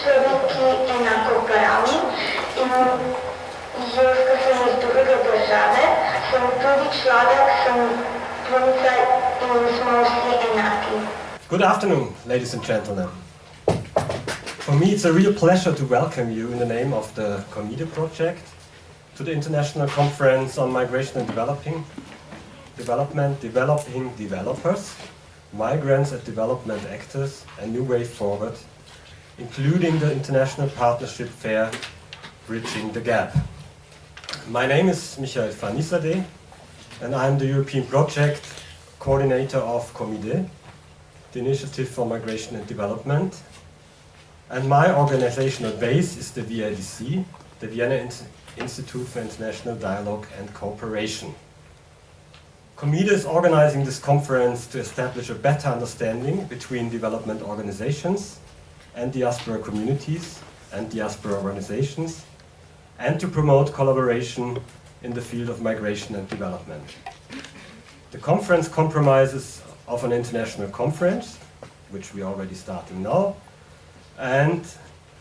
sorodniki enakopravni in jaz, ko sem iz druge države, sem tudi človek, sem punca in smo vsi enaki. Good afternoon, ladies and gentlemen. For me, it's a real pleasure to welcome you in the name of the Comide project to the International Conference on Migration and Developing Developers, Migrants and Development Actors, a New Way Forward, including the International Partnership Fair, Bridging the Gap. My name is Michael Fanizadeh, and I'm the European Project Coordinator of Comide, the Initiative for Migration and Development. And my organizational base is the VIDC, the Vienna Institute for International Dialogue and Cooperation. Comide is organizing this conference to establish a better understanding between development organizations and diaspora communities and diaspora organizations, and to promote collaboration in the field of migration and development. The conference comprises of an international conference, which we are already starting now, and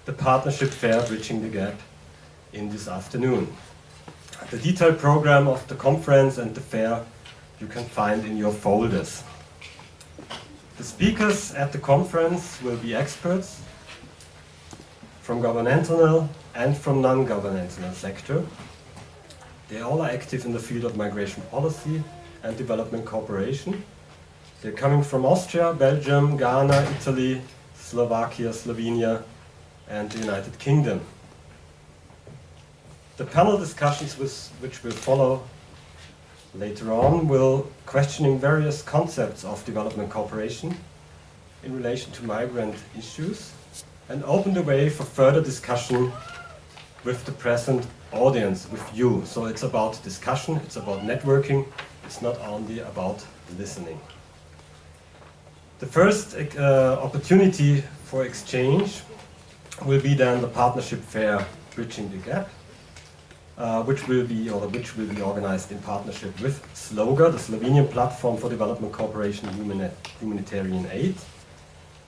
the partnership fair Bridging the Gap in this afternoon. The detailed program of the conference and the fair you can find in your folders. The speakers at the conference will be experts from governmental and from non-governmental sector. They all are active in the field of migration policy and development cooperation. They're coming from Austria, Belgium, Ghana, Italy, Slovakia, Slovenia, and the United Kingdom. The panel discussions which will follow later on will questioning various concepts of development cooperation in relation to migrant issues and open the way for further discussion with the present audience, with you. So it's about discussion, it's about networking, it's not only about listening. The first opportunity for exchange will be then the partnership fair Bridging the Gap, which will be organized in partnership with SLOGA, the Slovenian Platform for Development Cooperation and Humanitarian Aid,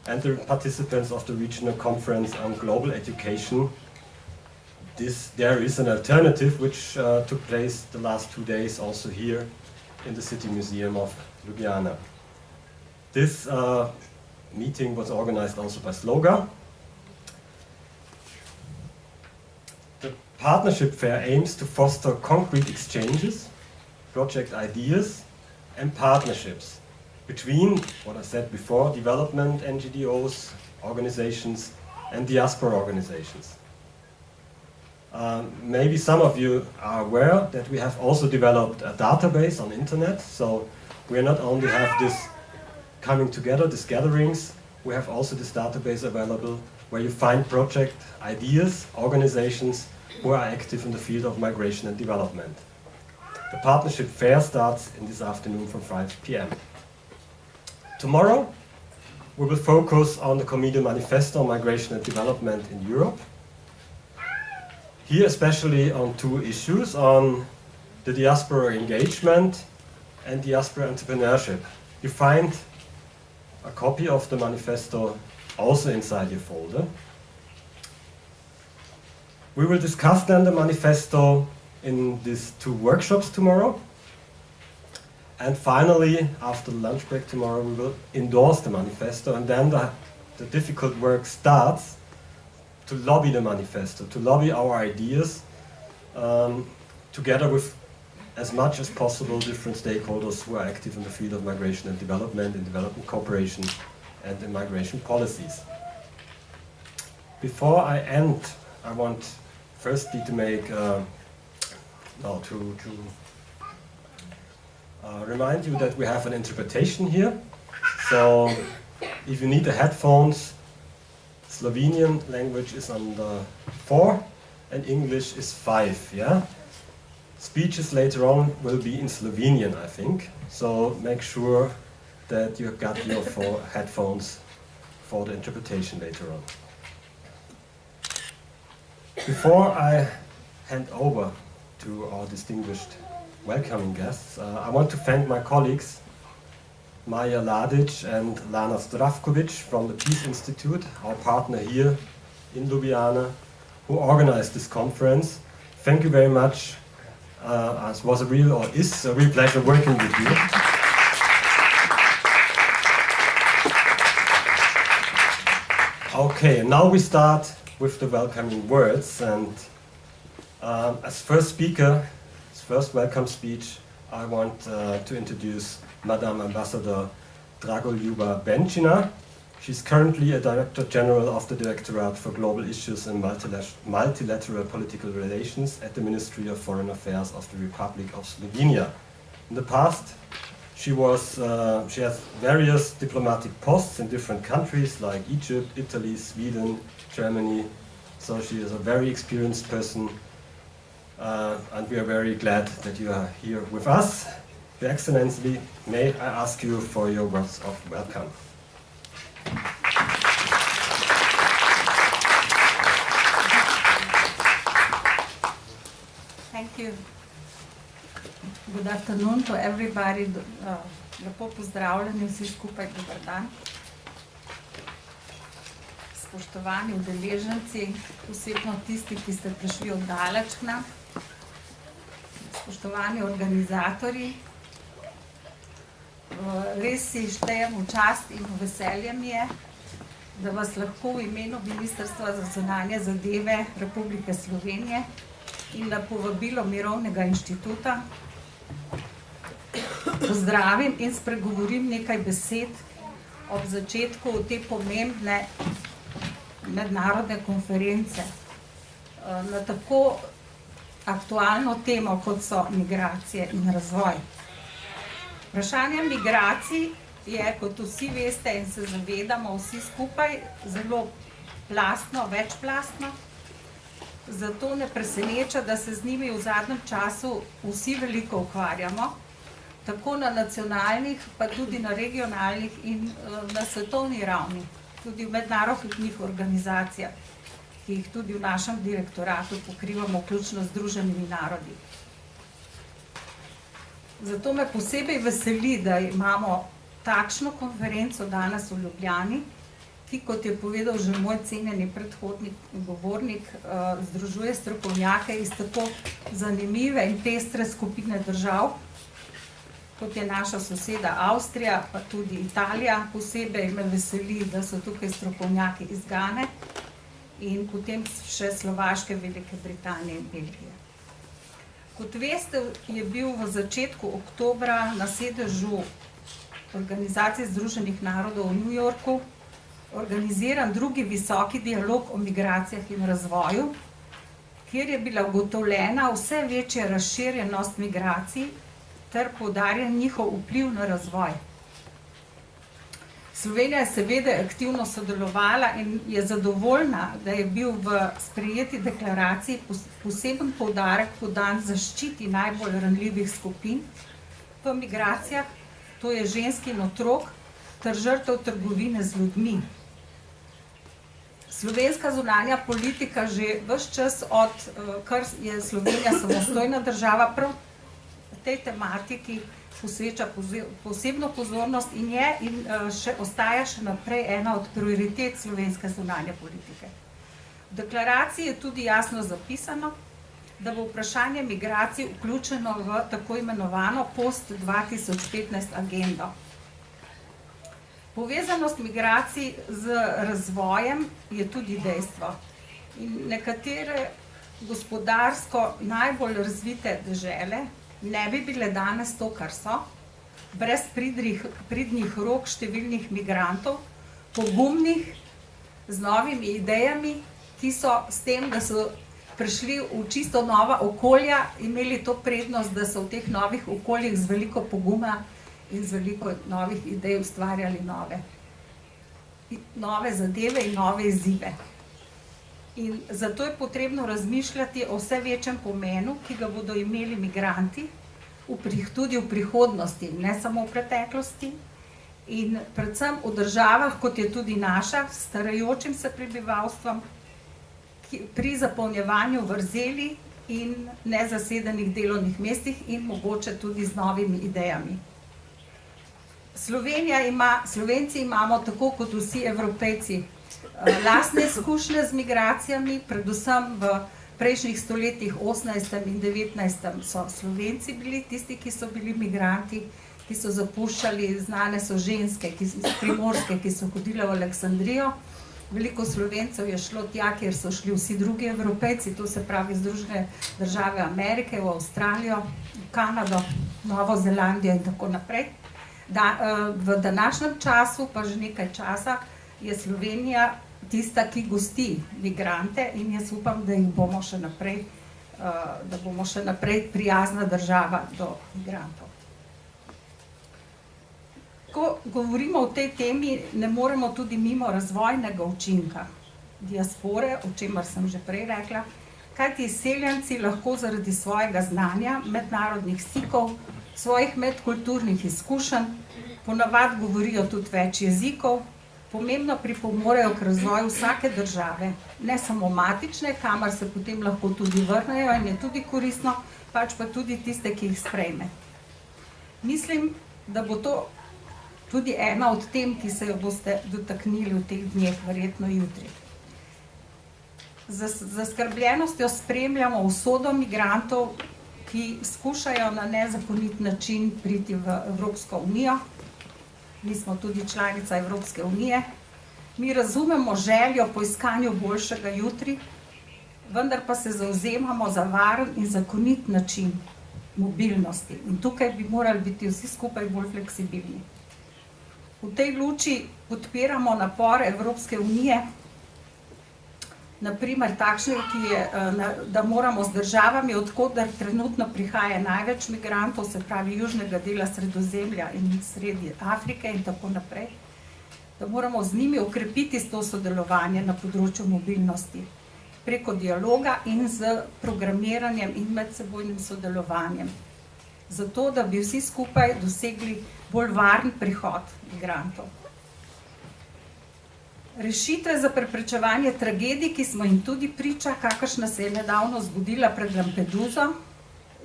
and the participants of the Regional Conference on Global Education. There is an alternative which took place the last 2 days also here in the City Museum of Ljubljana. This meeting was organized also by SLOGA. The partnership fair aims to foster concrete exchanges, project ideas and partnerships between, what I said before, development NGOs, organizations and diaspora organizations. Maybe some of you are aware that we have also developed a database on internet, so we not only have this coming together, these gatherings, we have also this database available where you find project ideas, organizations who are active in the field of migration and development. The partnership fair starts in this afternoon from 5 p.m. Tomorrow we will focus on the Comide Manifesto on Migration and Development in Europe. Here especially on 2 issues, on the diaspora engagement and diaspora entrepreneurship. You find a copy of the manifesto also inside your folder. We will discuss then the manifesto in these 2 workshops tomorrow. And finally, after the lunch break tomorrow, we will endorse the manifesto, and then the difficult work starts to lobby the manifesto, to lobby our ideas, together with as much as possible different stakeholders who are active in the field of migration and development, in development cooperation and in migration policies. Before I end, I want firstly to make remind you that we have an interpretation here. So if you need the headphones, Slovenian language is on the 4 and English is 5, yeah? Speeches later on will be in Slovenian, I think. So make sure that you got your 4 headphones for the interpretation later on. Before I hand over to our distinguished welcoming guests, I want to thank my colleagues Maja Ladic and Lana Zdravkovic from the Peace Institute, our partner here in Ljubljana, who organized this conference. Thank you very much. It was a real, or is a real pleasure working with you. Okay, now we start with the welcoming words, and as first speaker, as first welcome speech, I want to introduce Madam Ambassador Dragoljuba Benčina. She's currently a Director General of the Directorate for Global Issues and Multilateral Political Relations at the Ministry of Foreign Affairs of the Republic of Slovenia. In the past, she has various diplomatic posts in different countries like Egypt, Italy, Sweden, Germany. So she is a very experienced person, and we are very glad that you are here with us. Your Excellency, may I ask you for your words of welcome. Thank you. Good afternoon to everybody. Lepo pozdravljeni vsi skupaj, dober dan. Spoštovani udeleženci, posebno tisti, ki ste prišli od daleč k nam. Spoštovani organizatorji, res si štejem v čast in v veselje mi je, da vas lahko v imenu Ministrstva za zunanje zadeve Republike Slovenije in na povabilo Mirovnega inštituta pozdravim in spregovorim nekaj besed ob začetku te pomembne mednarodne konference na tako aktualno temo, kot so migracije in razvoj. Vprašanje migracij je, kot vsi veste in se zavedamo vsi skupaj, zelo plastno, večplastno. Zato ne preseneča, da se z njimi v zadnjem času vsi veliko ukvarjamo, tako na nacionalnih, pa tudi na regionalnih in na svetovni ravni, tudi v mednarodnih organizacijah, ki jih tudi v našem direktoratu pokrivamo, vključno z Združenimi narodi. Zato me posebej veseli, da imamo takšno konferenco danes v Ljubljani, ki, kot je povedal že moj cenjeni predhodnik in govornik, združuje strokovnjake iz tako zanimive in pestre skupine držav, kot je naša soseda Avstrija, pa tudi Italija. Posebej me veseli, da so tukaj strokovnjaki iz Gane in potem še Slovaške, Velike Britanije in Belgije. Kot veste, je bil v začetku oktobra na sedežu Organizacije Združenih narodov v New Yorku organiziran drugi visoki dialog o migracijah in razvoju, kjer je bila ugotovljena vse večja razširjenost migracij ter poudarjen njihov vpliv na razvoj. Slovenija je seveda aktivno sodelovala in je zadovoljna, da je bil v sprejeti deklaraciji poseben poudarek podan zaščiti najbolj ranljivih skupin v migracijah, to je žensk in otrok ter žrtev trgovine z ljudmi. Slovenska zunanja politika že ves čas, kar je Slovenija samostojna država, prav tej tematiki posveča posebno pozornost in ostaja še naprej ena od prioritet slovenske zunanje politike. V deklaraciji je tudi jasno zapisano, da bo vprašanje migracij vključeno v tako imenovano post-2015 agendo. Povezanost migracij z razvojem je tudi dejstvo. In nekatere gospodarsko najbolj razvite dežele ne bi bile danes to, kar so, brez pridnih rok številnih migrantov, pogumnih, z novimi idejami, ki so s tem, da so prišli v čisto nova okolja, imeli to prednost, da so v teh novih okoljih z veliko poguma in z veliko novih idej ustvarjali nove zadeve in nove izzive. In zato je potrebno razmišljati o vse večjem pomenu, ki ga bodo imeli migranti tudi v prihodnosti, ne samo v preteklosti, in predvsem v državah, kot je tudi naša, s starajočim se prebivalstvom, pri zapolnjevanju vrzeli in nezasedenih delovnih mestih in mogoče tudi z novimi idejami. Slovenci imamo, tako kot vsi Evropejci, lastne izkušnje z migracijami, predvsem v prejšnjih stoletjih, 18. in 19. so Slovenci bili tisti, ki so bili migranti, ki so zapuščali, znane so ženske, iz Primorske, ki so hodile v Aleksandrijo. Veliko Slovencev je šlo tja, kjer so šli vsi drugi Evropejci, to se pravi Združene države Amerike, v Avstralijo, v Kanado, Novo Zelandijo in tako naprej. V današnjem času, pa že nekaj časa, je Slovenija tista, ki gosti migrante in jaz upam, da jih bomo še naprej, da bomo še naprej prijazna država do migrantov. Ko govorimo o tej temi, ne moremo tudi mimo razvojnega učinka diaspore, o čemer sem že prej rekla, kajti izseljenci lahko zaradi svojega znanja, mednarodnih stikov, svojih medkulturnih izkušenj, ponavadi govorijo tudi več jezikov, pomembno pripomorejo k razvoju vsake države, ne samo matične, kamor se potem lahko tudi vrnejo in je tudi koristno, pač pa tudi tiste, ki jih sprejme. Mislim, da bo to tudi ena od tem, ki se jo boste dotaknili v teh dneh, verjetno jutri. Z zaskrbljenostjo spremljamo usodo migrantov, ki skušajo na nezakonit način priti v Evropsko unijo. Mi smo tudi članica Evropske unije. Mi razumemo željo po iskanju boljšega jutri, vendar pa se zavzemamo za varen in zakonit način mobilnosti. In tukaj bi morali biti vsi skupaj bolj fleksibilni. V tej luči podpiramo napore Evropske unije, naprimer takšnega, ki je, da moramo z državami, odkoder trenutno prihaja največ migrantov, se pravi južnega dela Sredozemlja in sredi Afrike in tako naprej, da moramo z njimi okrepiti to sodelovanje na področju mobilnosti preko dialoga in z programiranjem in medsebojnim sodelovanjem. Zato, da bi vsi skupaj dosegli bolj varen prihod migrantov. Rešitve za preprečevanje tragedij, ki smo jim tudi priča, kakršna se je nedavno zgodila pred Lampeduso,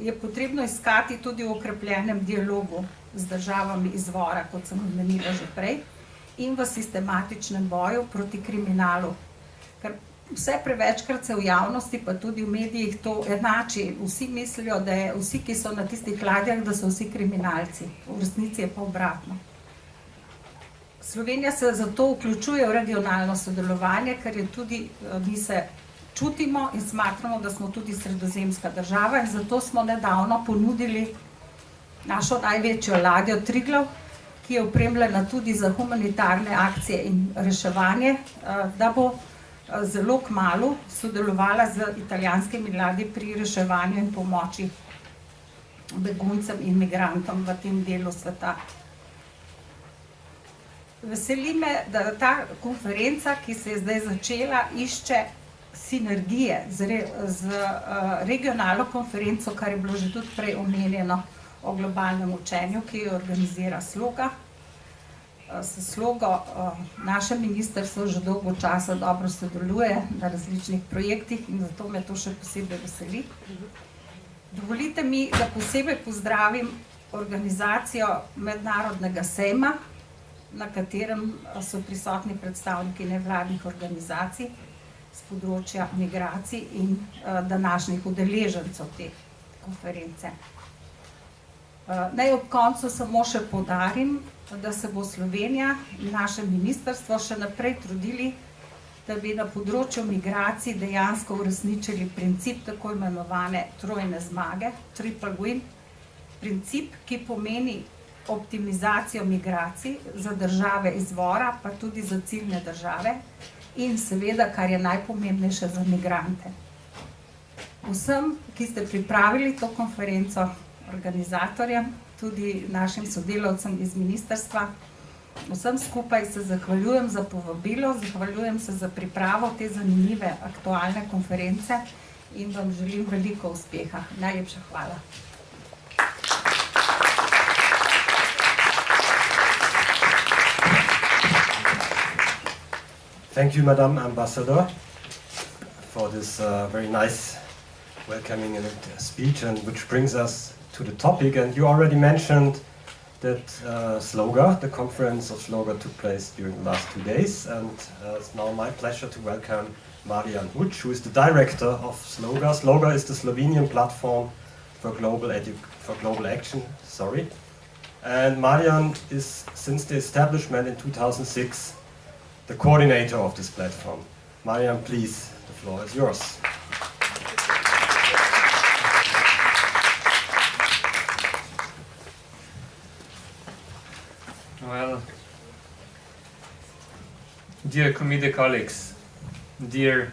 je potrebno iskati tudi v okrepljenem dialogu z državami izvora, kot sem omenila že prej, in v sistematičnem boju proti kriminalu. Ker vse prevečkrat se v javnosti, pa tudi v medijih to enači. Vsi mislijo, da je vsi, ki so na tistih ladjah, da so vsi kriminalci. V resnici je pa obratno. Slovenija se zato vključuje v regionalno sodelovanje, ker je tudi, mi se čutimo in smatramo, da smo tudi sredozemska država in zato smo nedavno ponudili našo največjo ladjo Triglav, ki je opremljena tudi za humanitarne akcije in reševanje, da bo zelo kmalu sodelovala z italijanskimi ladji pri reševanju in pomoči beguncem in migrantom v tem delu sveta. Veseli me, da ta konferenca, ki se je zdaj začela, išče sinergije z regionalno konferenco, kar je bilo že tudi prej omenjeno o globalnem učenju, ki jo organizira Sloga. S Slogo naše ministrstvo že dolgo časa dobro sodeluje na različnih projektih in zato me to še posebej veseli. Dovolite mi, da posebej pozdravim organizacijo Mednarodnega sejma, na katerem so prisotni predstavniki nevladnih organizacij z področja migracij in današnjih udeležencev te konference. Naj ob koncu samo še poudarim, da se bo Slovenija in naše ministrstvo še naprej trudili, da bi na področju migracij dejansko uresničili princip tako imenovane trojne zmage, triple win, princip, ki pomeni optimizacijo migracij za države izvora, pa tudi za ciljne države in seveda, kar je najpomembnejše, za migrante. Vsem, ki ste pripravili to konferenco, organizatorjem, tudi našim sodelavcem iz ministrstva, vsem skupaj se zahvaljujem za povabilo, zahvaljujem se za pripravo te zanimive aktualne konference in vam želim veliko uspeha. Najlepša hvala. Thank you, Madam Ambassador, for this very nice welcoming speech, and which brings us to the topic. And you already mentioned that Sloga, the conference of Sloga, took place during the last 2 days, and it's now my pleasure to welcome Marian Huč, who is the director of Sloga. Sloga is the Slovenian platform for global action. And Marian is, since the establishment in 2006, the coordinator of this platform. Marian, please, the floor is yours. Well, dear committee colleagues, dear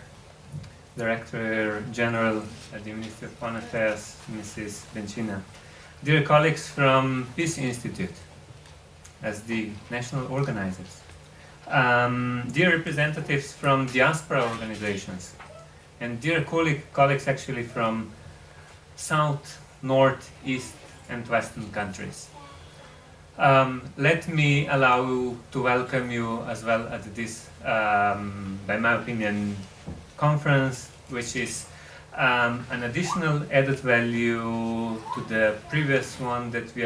Director General at the Ministry of Foreign Affairs, Mrs. Bencina, dear colleagues from Peace Institute, as the national organizers, dear representatives from diaspora organizations, and dear colleagues actually from South, North, East and Western countries. Let me allow to welcome you as well at this, by my opinion, conference, which is an additional added value to the previous one that we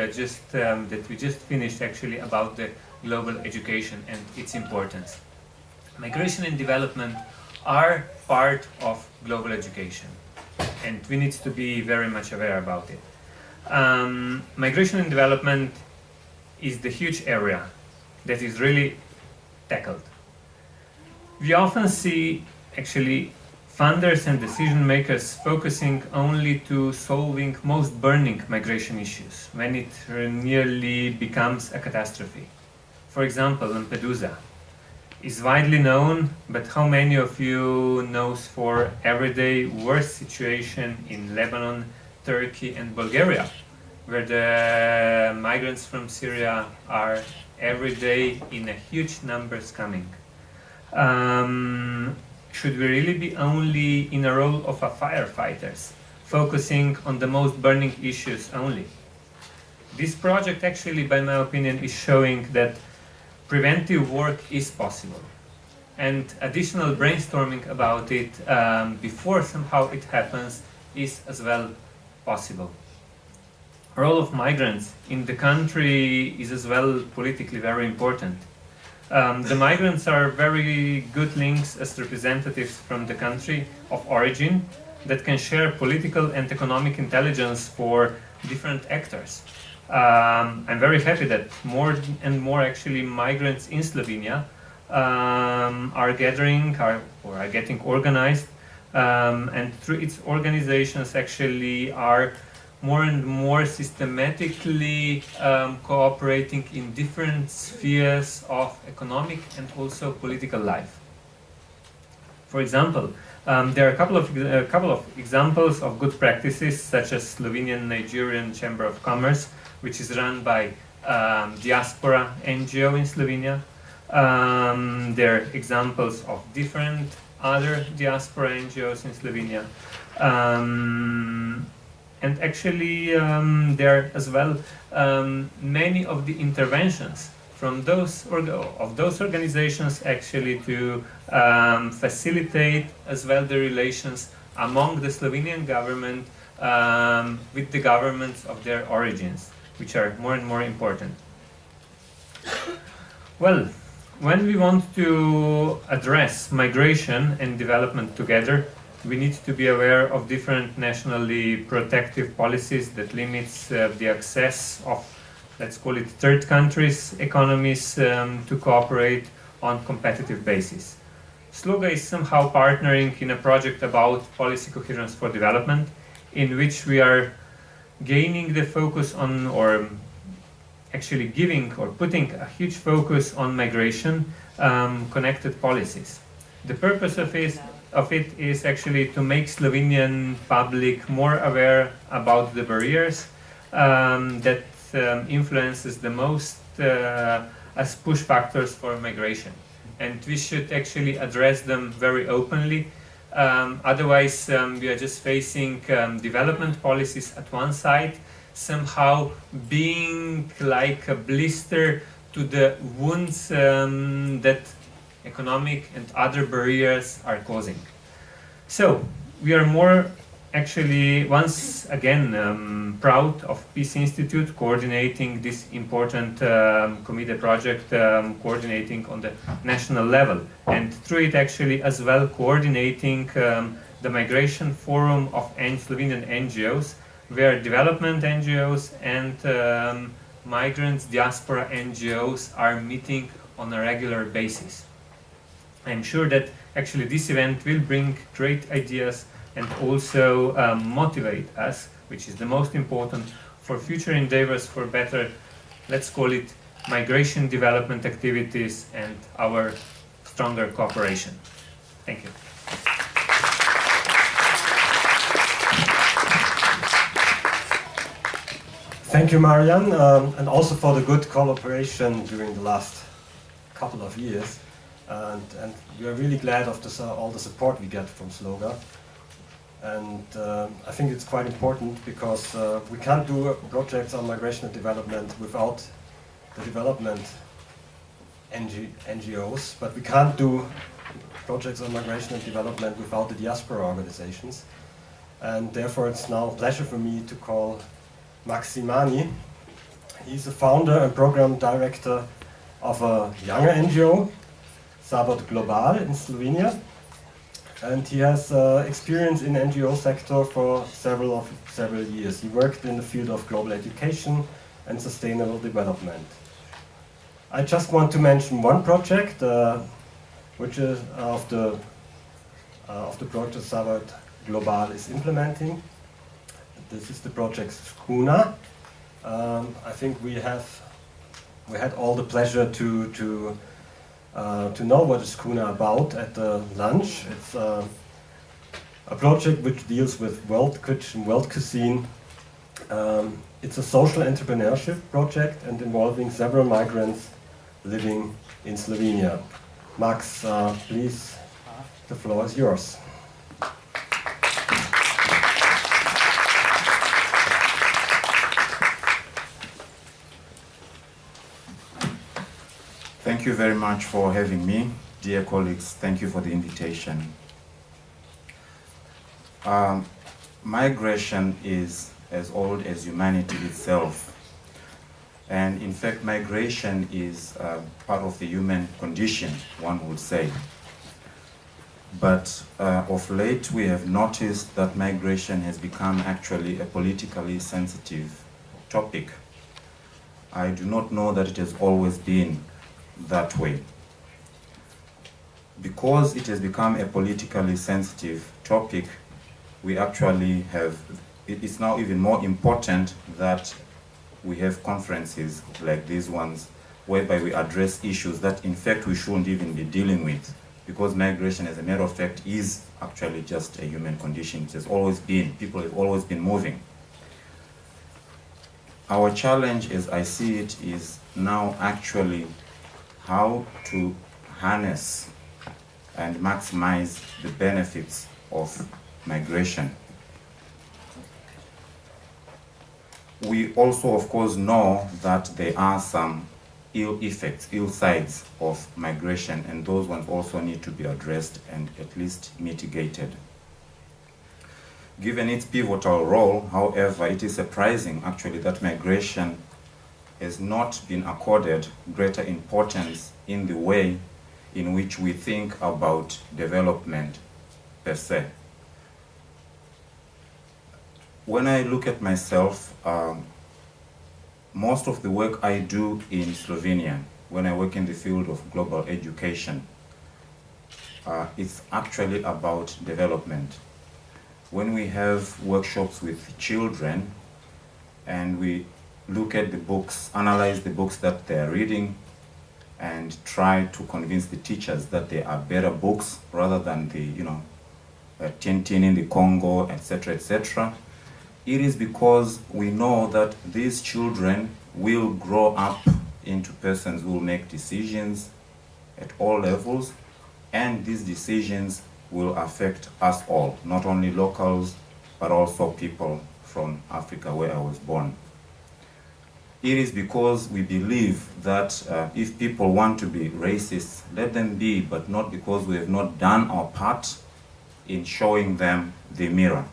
just finished, actually, about the global education and its importance. Migration and development are part of global education, and we need to be very much aware about it. Migration and development is the huge area that is really tackled. We often see, actually, funders and decision makers focusing only to solving most burning migration issues when it nearly becomes a catastrophe. For example, Lampedusa is widely known, but how many of you knows for everyday worst situation in Lebanon, Turkey and Bulgaria, where the migrants from Syria are every day in a huge numbers coming? Should we really be only in a role of a firefighters, focusing on the most burning issues only? This project actually, by my opinion, is showing that preventive work is possible, and additional brainstorming about it before somehow it happens is as well possible. The role of migrants in the country is as well politically very important. The migrants are very good links as representatives from the country of origin that can share political and economic intelligence for different actors. I'm very happy that more and more actually migrants in Slovenia are gathering or are getting organized, and through its organizations actually are more and more systematically cooperating in different spheres of economic and also political life. For example, there are a couple of examples of good practices, such as Slovenian-Nigerian Chamber of Commerce, which is run by Diaspora NGO in Slovenia. There are examples of different other diaspora NGOs in Slovenia. And actually, there are as well many of the interventions from those organizations actually to facilitate as well the relations among the Slovenian government with the governments of their origins, which are more and more important. Well, when we want to address migration and development together, we need to be aware of different nationally protective policies that limits the access of, let's call it, third countries' economies to cooperate on competitive basis. Sloga is somehow partnering in a project about policy coherence for development, in which we are gaining the focus on, or actually giving or putting a huge focus on migration connected policies. The purpose of it is actually to make Slovenian public more aware about the barriers that influences the most as push factors for migration, and we should actually address them very openly. Otherwise, we are just facing development policies at one side, somehow being like a blister to the wounds that economic and other barriers are causing. So we are more actually once again proud of Peace Institute coordinating this important committee project, coordinating on the national level, and through it actually as well coordinating the Migration Forum of Slovenian NGOs, where development NGOs and migrants, diaspora NGOs are meeting on a regular basis. I'm sure that actually this event will bring great ideas and also motivate us, which is the most important, for future endeavors for better, let's call it, migration development activities and our stronger cooperation. Thank you. Thank you, Marian, and also for the good collaboration during the last couple of years. And we are really glad of all the support we get from Sloga. And I think it's quite important because we can't do projects on migration and development without the development NGOs, but we can't do projects on migration and development without the diaspora organizations. And therefore it's now a pleasure for me to call Maximani. He's the founder and program director of a younger NGO, Razvoj Global in Slovenia, and he has experience in NGO sector for several years. He worked in the field of global education and sustainable development. I just want to mention one project, which is of the project Razvoj Global is implementing. This is the project Skuna. I think we had all the pleasure to know what is Skuna about at the lunch. It's a project which deals with world kitchen, world cuisine. It's a social entrepreneurship project and involving several migrants living in Slovenia. Max, please, the floor is yours. Thank you very much for having me. Dear colleagues, thank you for the invitation. Migration is as old as humanity itself. And in fact, migration is part of the human condition, one would say. But of late, we have noticed that migration has become actually a politically sensitive topic. I do not know that it has always been that way. Because it has become a politically sensitive topic, we actually have, it's now even more important that we have conferences like these ones whereby we address issues that in fact we shouldn't even be dealing with, because migration, as a matter of fact, is actually just a human condition. It has always been, people have always been moving. Our challenge, as I see it, is now actually how to harness and maximize the benefits of migration. We also, of course, know that there are some ill effects, ill sides of migration, and those ones also need to be addressed and at least mitigated. Given its pivotal role, however, it is surprising actually that migration has not been accorded greater importance in the way in which we think about development per se. When I look at myself, most of the work I do in Slovenia, when I work in the field of global education, it's actually about development. When we have workshops with children and we look at the books, analyze the books that they are reading, and try to convince the teachers that they are better books rather than the, Tintin in the Congo, etc., etc. It is because we know that these children will grow up into persons who will make decisions at all levels, and these decisions will affect us all, not only locals, but also people from Africa, where I was born. It is because we believe that if people want to be racist, let them be, but not because we have not done our part in showing them the mirror.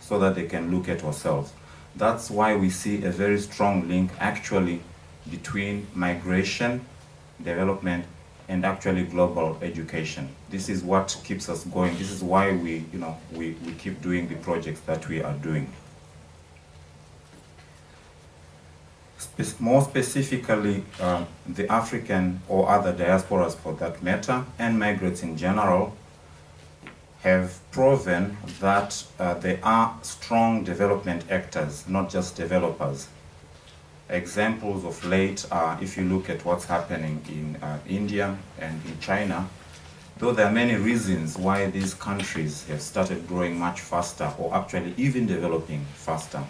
so that they can look at ourselves. That's why we see a very strong link actually between migration, development, and actually global education. This is what keeps us going. This is why we keep doing the projects that we are doing. More specifically, the African or other diasporas for that matter, and migrants in general, have proven that they are strong development actors, not just developers. Examples of late are, if you look at what's happening in India and in China, though there are many reasons why these countries have started growing much faster or actually even developing faster.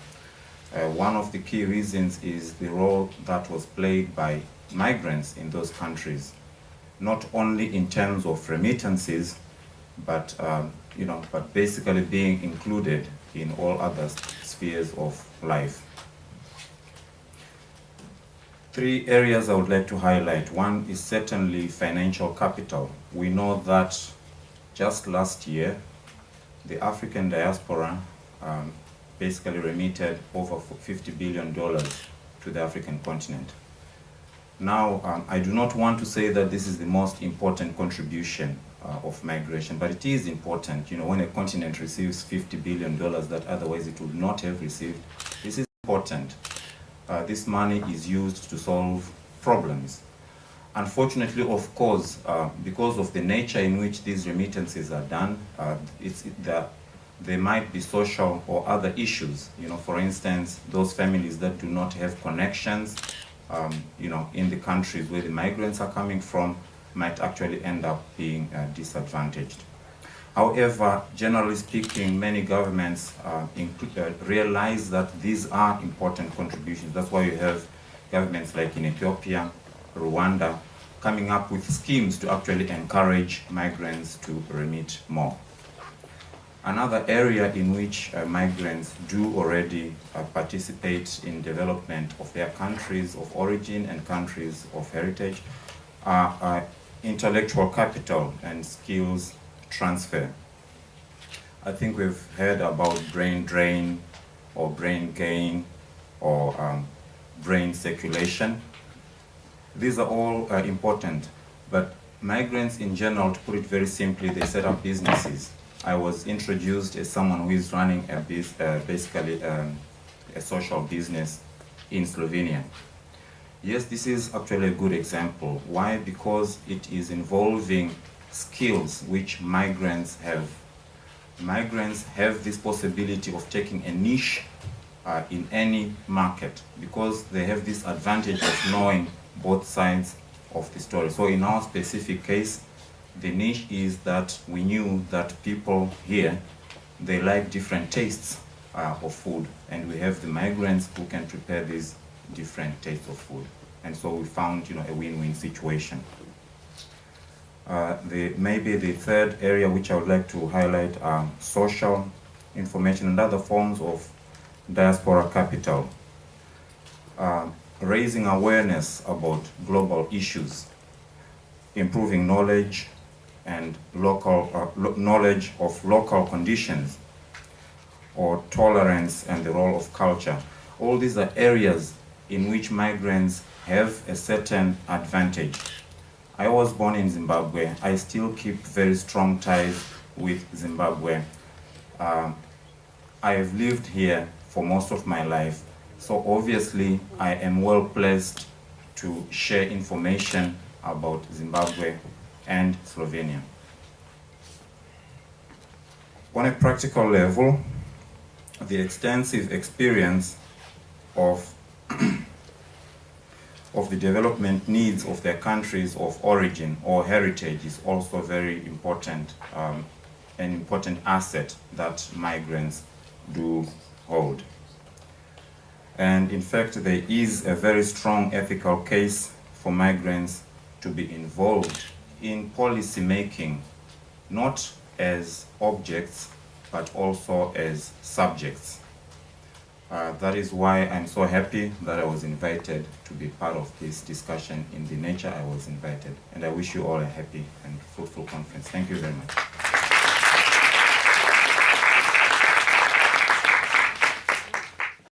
One of the key reasons is the role that was played by migrants in those countries, not only in terms of remittances, but but basically being included in all other spheres of life. 3 areas I would like to highlight. One is certainly financial capital. We know that just last year, the African diaspora basically remitted over $50 billion to the African continent. Now, I do not want to say that this is the most important contribution of migration, but it is important. When a continent receives $50 billion that otherwise it would not have received, this is important. This money is used to solve problems. Unfortunately, of course, because of the nature in which these remittances are done, there might be social or other issues. For instance, those families that do not have connections, in the countries where the migrants are coming from, might actually end up being disadvantaged. However, generally speaking, many governments realize that these are important contributions. That's why you have governments like in Ethiopia, Rwanda, coming up with schemes to actually encourage migrants to remit more. Another area in which migrants do already participate in development of their countries of origin and countries of heritage are intellectual capital and skills transfer. I think we've heard about brain drain or brain gain or brain circulation. These are all important, but migrants in general, to put it very simply, they set up businesses. I was introduced as someone who is running basically a social business in Slovenia. Yes, this is actually a good example. Why? Because it is involving skills which migrants have. Migrants have this possibility of taking a niche in any market because they have this advantage of knowing both sides of the story. So in our specific case, the niche is that we knew that people here, they like different tastes of food, and we have the migrants who can prepare these different tastes of food. And so we found a win-win situation. Maybe the third area which I would like to highlight are social information and other forms of diaspora capital. Raising awareness about global issues, improving knowledge and knowledge of local conditions, or tolerance and the role of culture. All these are areas in which migrants have a certain advantage. I was born in Zimbabwe. I still keep very strong ties with Zimbabwe. I have lived here for most of my life, so obviously I am well placed to share information about Zimbabwe and Slovenia. On a practical level, the extensive experience of the development needs of their countries of origin or heritage is also very important, an important asset that migrants do hold. And in fact, there is a very strong ethical case for migrants to be involved in policy making, not as objects, but also as subjects. That is why I'm so happy that I was invited to be part of this discussion in the nature I was invited. And I wish you all a happy and fruitful conference. Thank you very much.